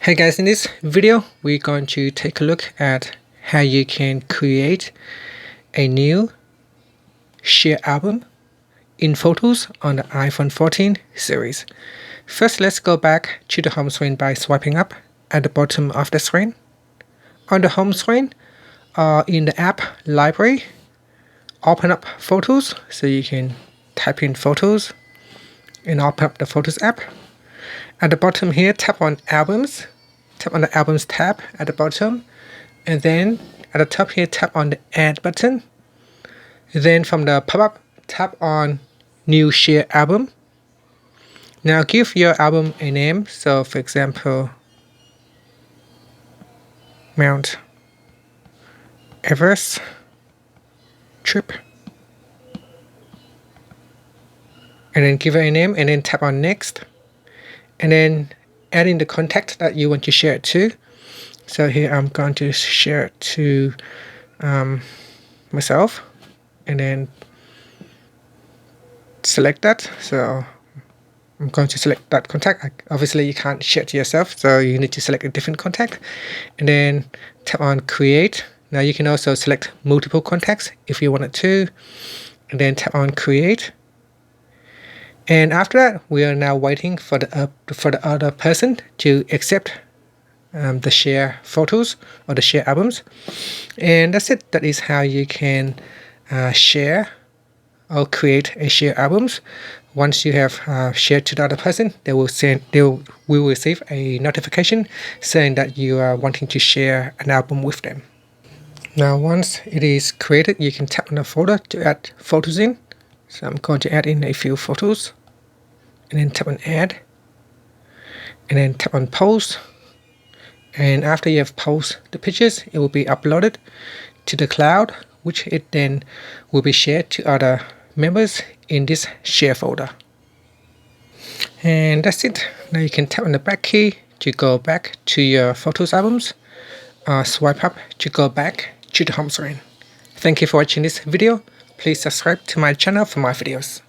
Hey guys, in this video we're going to take a look at how you can create a new share album in Photos on the iPhone 14 series. First, let's go back to the home screen by swiping up at the bottom of the screen. On the home screen, in the app library, open up Photos, so you can type in Photos and open up the Photos app. At the bottom here, tap on Albums. Tap on the Albums tab at the bottom, and then at the top here, tap on the Add button. Then from the pop-up, tap on New Share Album. Now give your album a name. So for example, Mount Everest Trip. And then give it a name, and then tap on Next. And then add in the contact that you want to share it to. So here I'm going to share it to myself, and then select that. So I'm going to select that contact. Obviously you can't share it to yourself, so you need to select a different contact, and then tap on Create. Now you can also select multiple contacts if you wanted to, and then tap on Create. And after that, we are now waiting for the other person to accept the share photos or the share albums. And that's it. That is how you can share or create a share albums. Once you have shared to the other person, we will receive a notification saying that you are wanting to share an album with them. Now, once it is created, you can tap on the folder to add photos in. So I'm going to add in a few photos, and then tap on Add, and then tap on Post. And after you have posted the pictures, it will be uploaded to the cloud, which it then will be shared to other members in this share folder. And that's it. Now you can tap on the back key to go back to your photos albums, swipe up to go back to the home screen. Thank you for watching this video. Please subscribe to my channel for more videos.